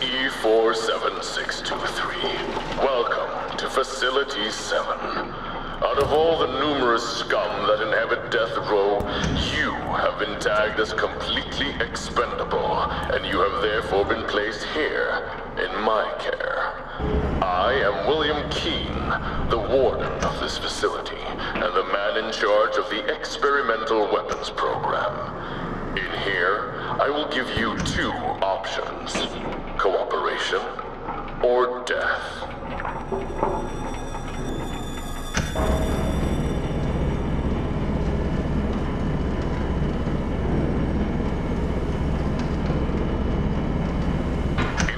XE47623. Welcome to Facility 7. Out of all the numerous scum that inhabit death row, you have been tagged as completely expendable, and you have therefore been placed here, in my care. I am William Keene, the warden of this facility, and the man in charge of the experimental weapons program. In here, I will give you two options: cooperation or death.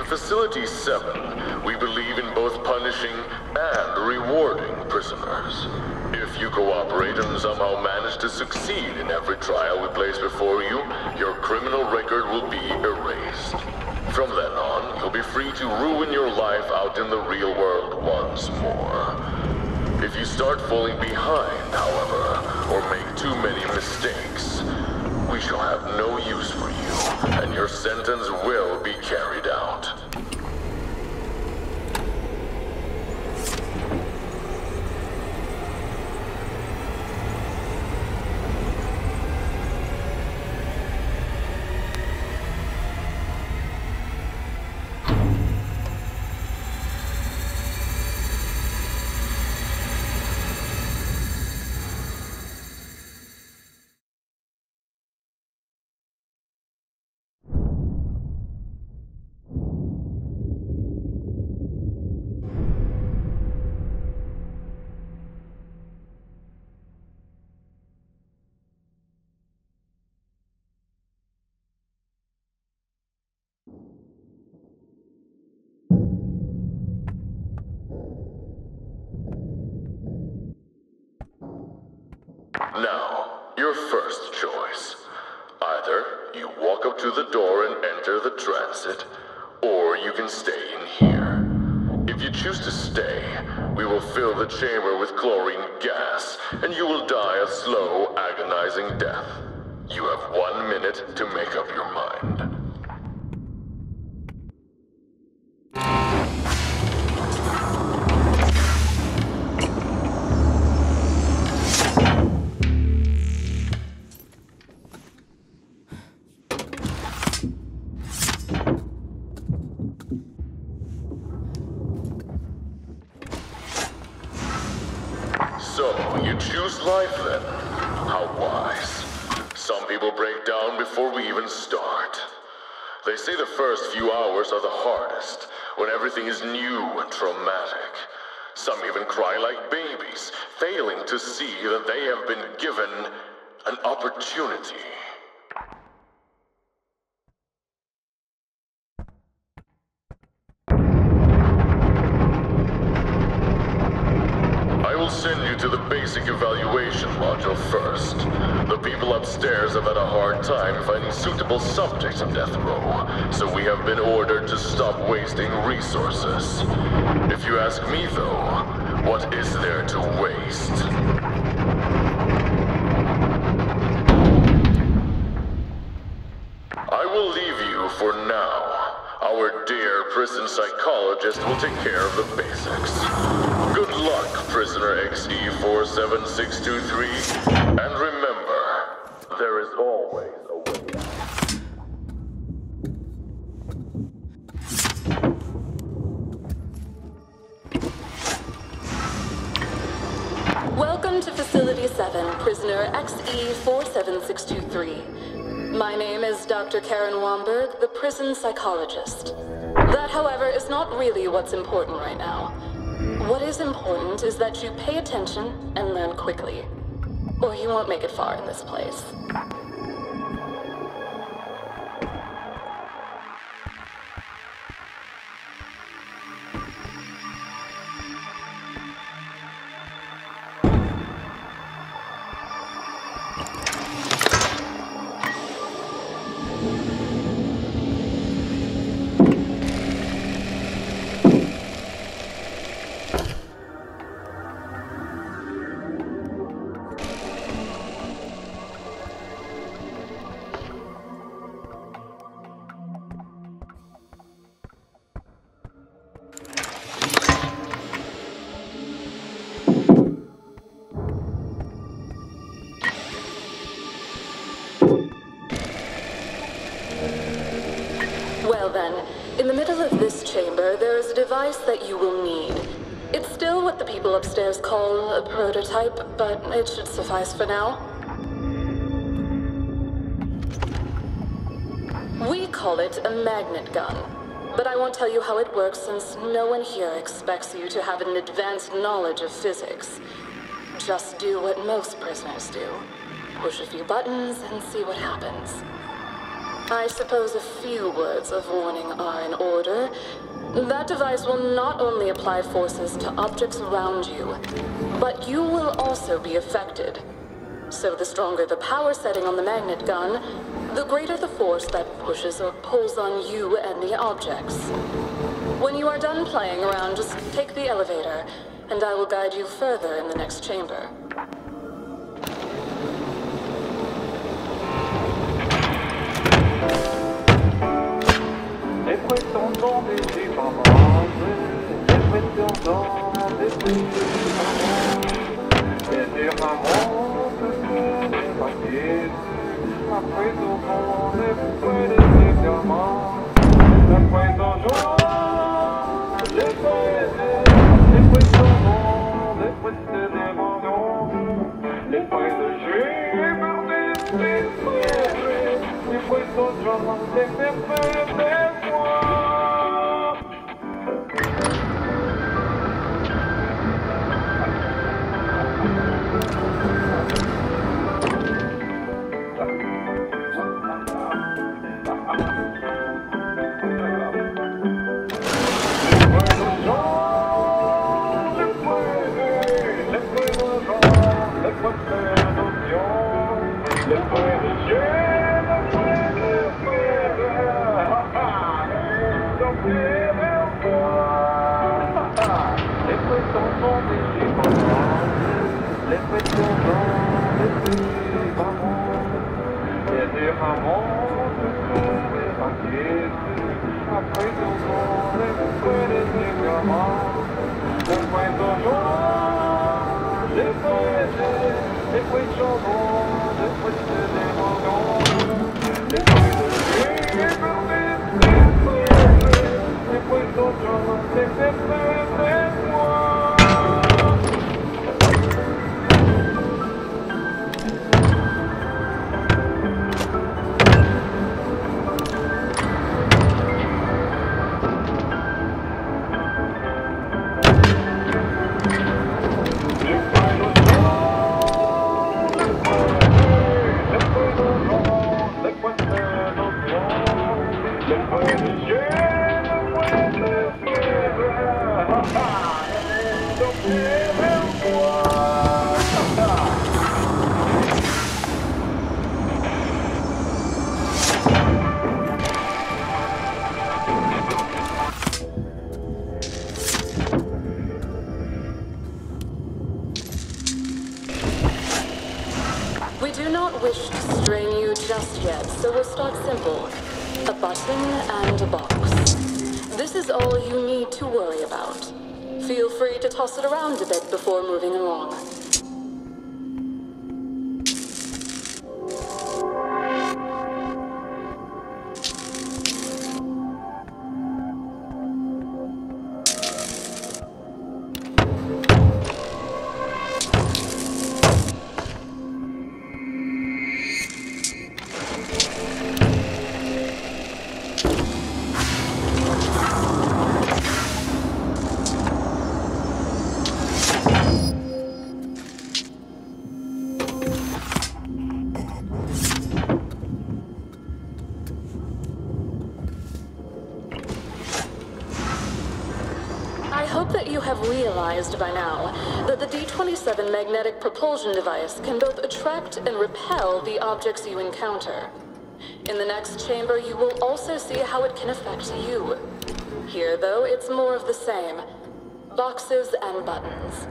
Facility 7, we believe in both punishing and rewarding prisoners. If you cooperate and somehow manage to succeed in every trial we place before you, your criminal record will be erased. From then on, you'll be free to ruin your life out in the real world once more. If you start falling behind, however, or make too many mistakes, we shall have no use for you, and your sentence will be carried out. Now, your first choice. Either you walk up to the door and enter the transit, or you can stay in here. If you choose to stay, we will fill the chamber with chlorine gas, and you will die a slow, agonizing death. You have 1 minute to make up your mind. So, you choose life then? How wise. Some people break down before we even start. They say the first few hours are the hardest, when everything is new and traumatic. Some even cry like babies, failing to see that they have been given an opportunity. I will send you to the basic evaluation module first. The people upstairs have had a hard time finding suitable subjects in death row, so we have been ordered to stop wasting resources. If you ask me though, what is there to waste? I will leave you for now. Our dear prison psychologist will take care of the basics. Good luck, prisoner XE47623. And remember, there is always a way out. Welcome to Facility 7, prisoner XE47623. My name is Dr. Karen Womberg, the prison psychologist. That, however, is not really what's important right now. What is important is that you pay attention and learn quickly, or you won't make it far in this place. middle of this chamber, there is a device that you will need. It's still what the people upstairs call a prototype, but it should suffice for now. We call it a magnet gun, but I won't tell you how it works since no one here expects you to have an advanced knowledge of physics. Just do what most prisoners do. Push a few buttons and see what happens. I suppose a few words of warning are in order. That device will not only apply forces to objects around you, but you will also be affected. So the stronger the power setting on the magnet gun, the greater the force that pushes or pulls on you and the objects. When you are done playing around, just take the elevator, and I will guide you further in the next chamber. Les prétendants des dépendants, les prétendants des dépendants, les errements de tous les paquets, après au les fouets des examens, après au les prétendants, les précédents, les frais de jus, les prétendants, les prétendants, We do not wish to strain you just yet, so we'll start simple. A button and a box. This is all you need to worry about. Feel free to toss it around a bit before moving along. I hope that you have realized by now that the D-27 magnetic propulsion device can both attract and repel the objects you encounter. In the next chamber, you will also see how it can affect you. Here, though, it's more of the same. Boxes and buttons.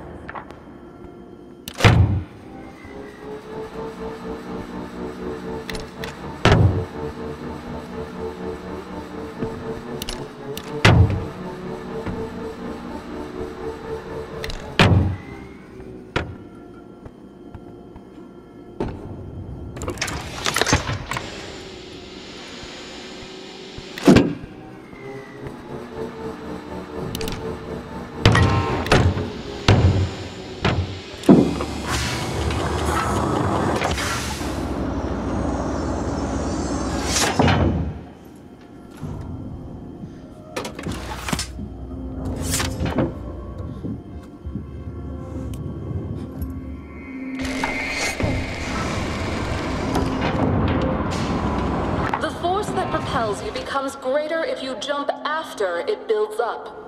troubles you becomes greater if you jump after it builds up.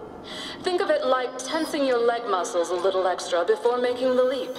Think of it like tensing your leg muscles a little extra before making the leap.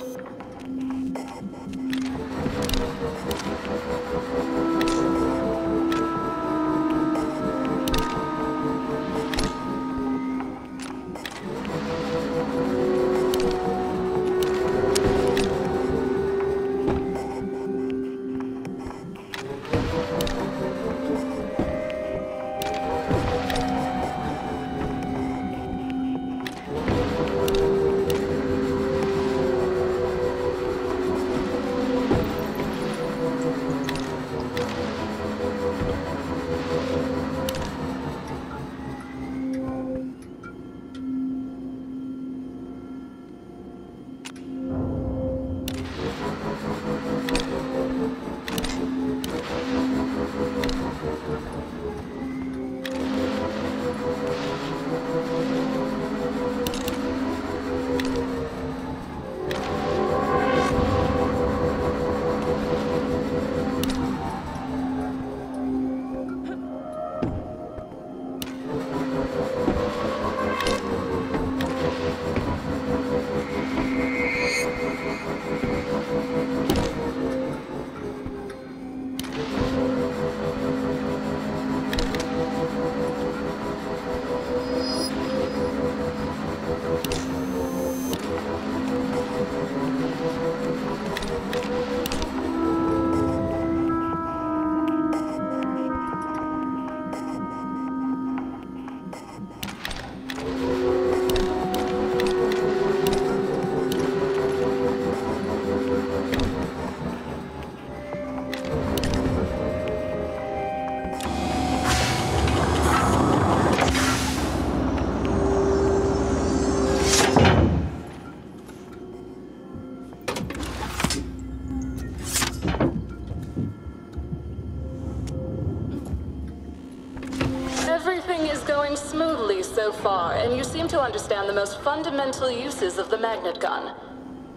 Everything is going smoothly so far, and you seem to understand the most fundamental uses of the magnet gun.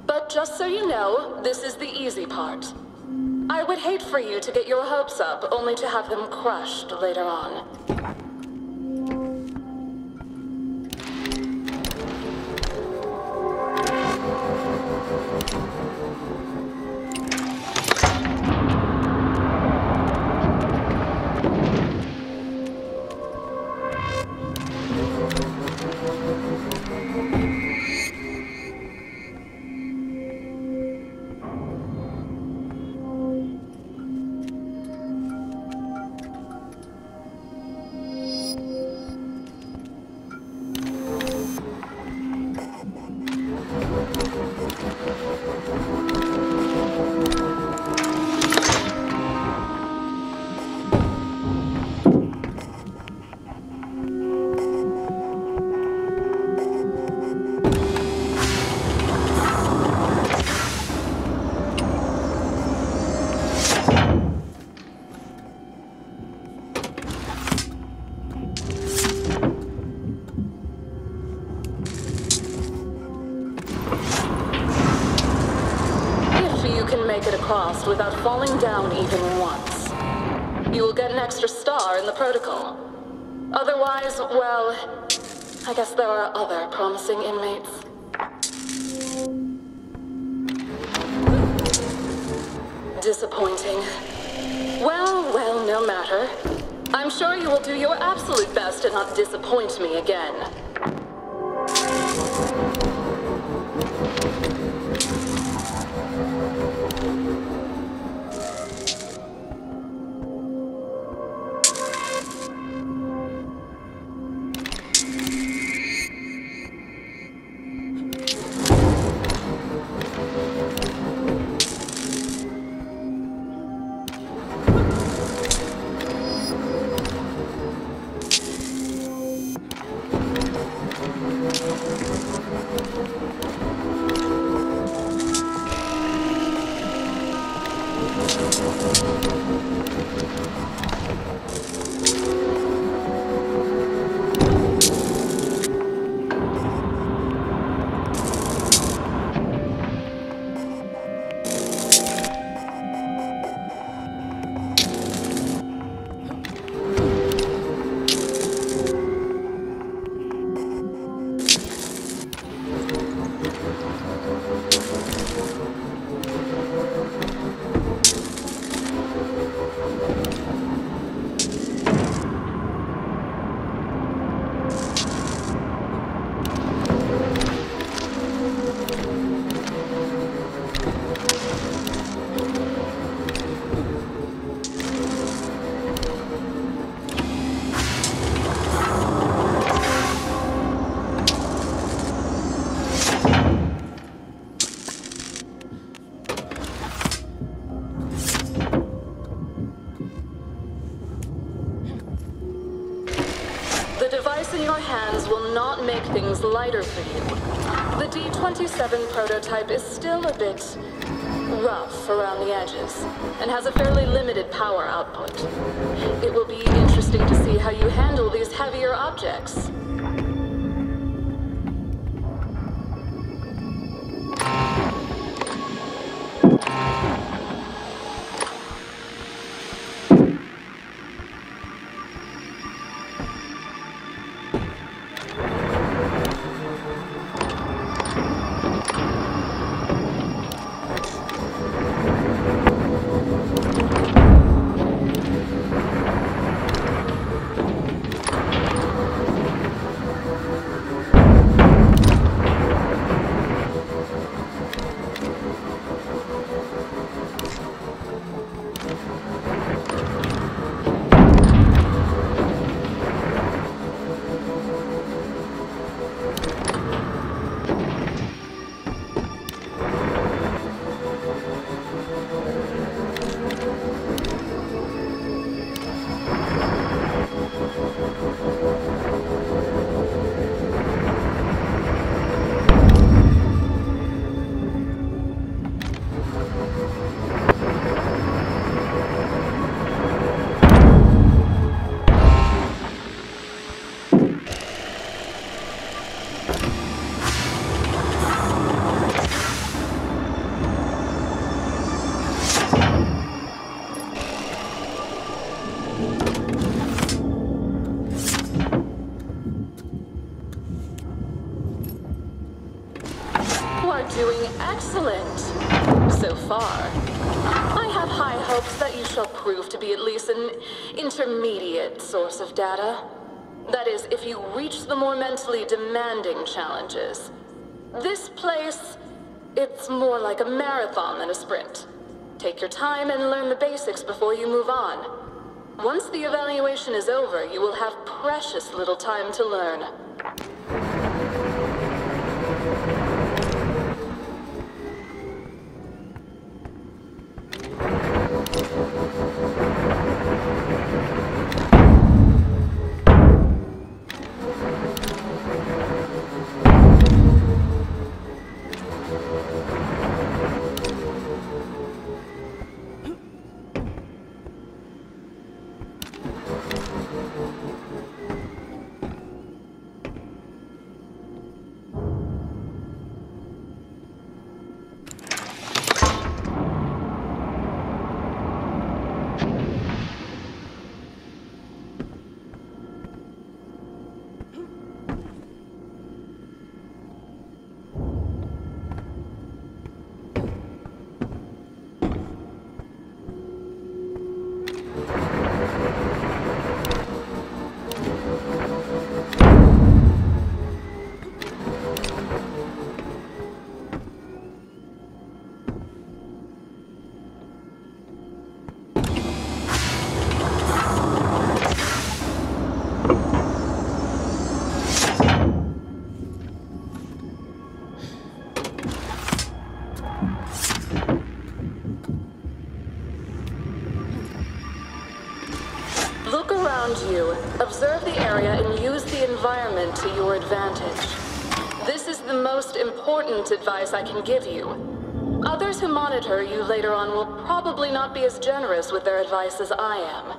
But just so you know, this is the easy part. I would hate for you to get your hopes up, only to have them crushed later on. Without falling down even once. You will get an extra star in the protocol. Otherwise, well, I guess there are other promising inmates. Disappointing. Well, no matter. I'm sure you will do your absolute best to not disappoint me again. will not make things lighter for you. The D-27 prototype is still a bit rough around the edges, and has a fairly limited power output. It will be interesting to see how you handle these heavier objects. Doing excellent so far. I have high hopes that you shall prove to be at least an intermediate source of data. That is, if you reach the more mentally demanding challenges. This place, it's more like a marathon than a sprint. Take your time and learn the basics before you move on. Once the evaluation is over, you will have precious little time to learn. Look around you, observe the area, and use the environment to your advantage. This is the most important advice I can give you. Others who monitor you later on will probably not be as generous with their advice as I am.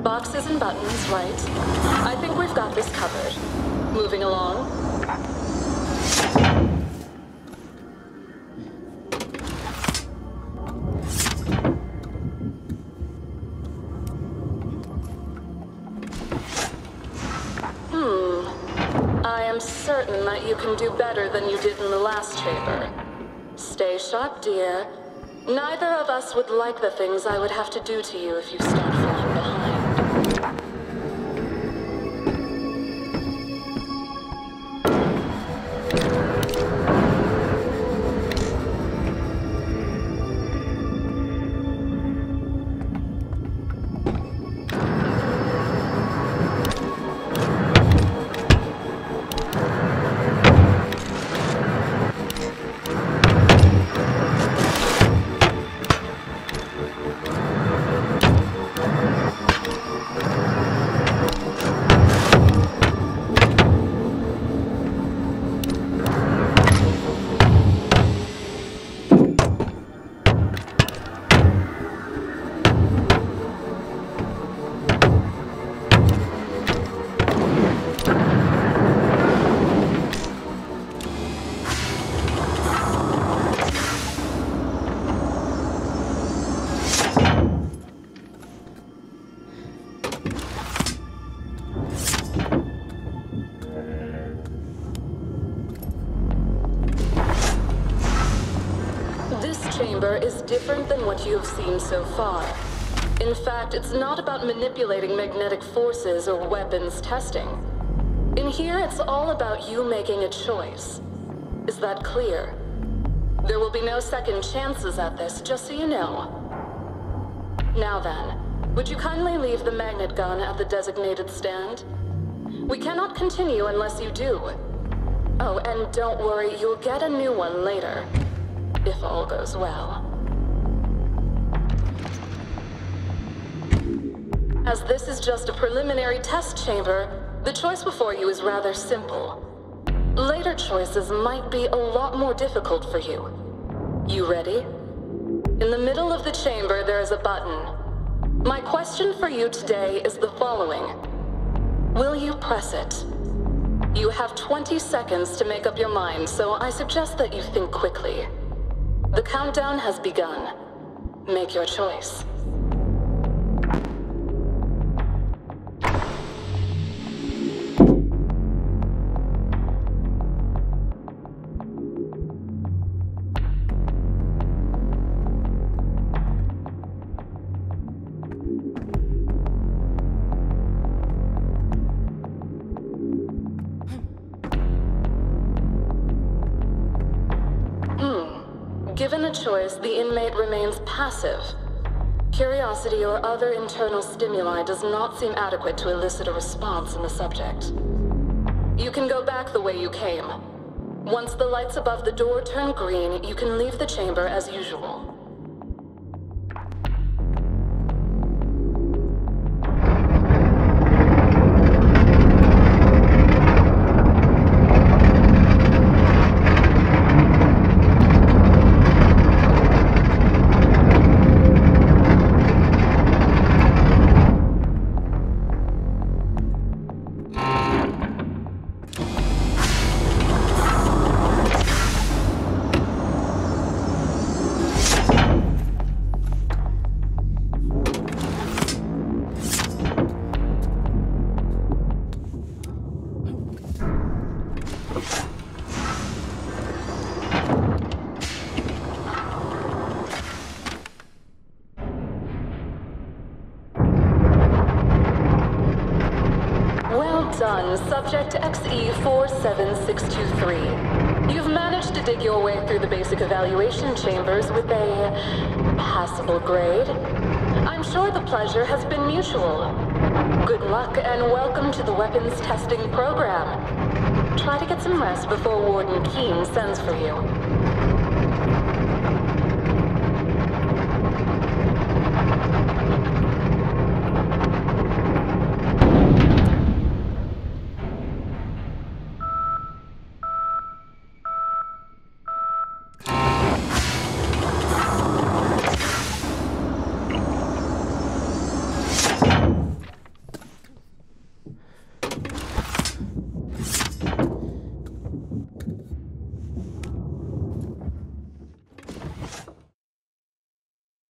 Boxes and buttons, right? I think we've got this covered. Moving along. I am certain that you can do better than you did in the last chamber. Stay sharp, dear. Neither of us would like the things I would have to do to you if you start falling behind. Is different than what you have seen so far. In fact, it's not about manipulating magnetic forces or weapons testing. In here, it's all about you making a choice. Is that clear? There will be no second chances at this, just so you know. Now then, would you kindly leave the magnet gun at the designated stand? We cannot continue unless you do. Oh, and don't worry, you'll get a new one later. If all goes well. As this is just a preliminary test chamber, the choice before you is rather simple. Later choices might be a lot more difficult for you. You ready? In the middle of the chamber, there is a button. My question for you today is the following. Will you press it? You have 20 seconds to make up your mind, so I suggest that you think quickly. The countdown has begun. Make your choice. Given a choice, the inmate remains passive. Curiosity or other internal stimuli does not seem adequate to elicit a response in the subject. You can go back the way you came. Once the lights above the door turn green, you can leave the chamber as usual. 1, subject XE47623. You've managed to dig your way through the basic evaluation chambers with a passable grade. I'm sure the pleasure has been mutual. Good luck and welcome to the weapons testing program. Try to get some rest before Warden Keene sends for you.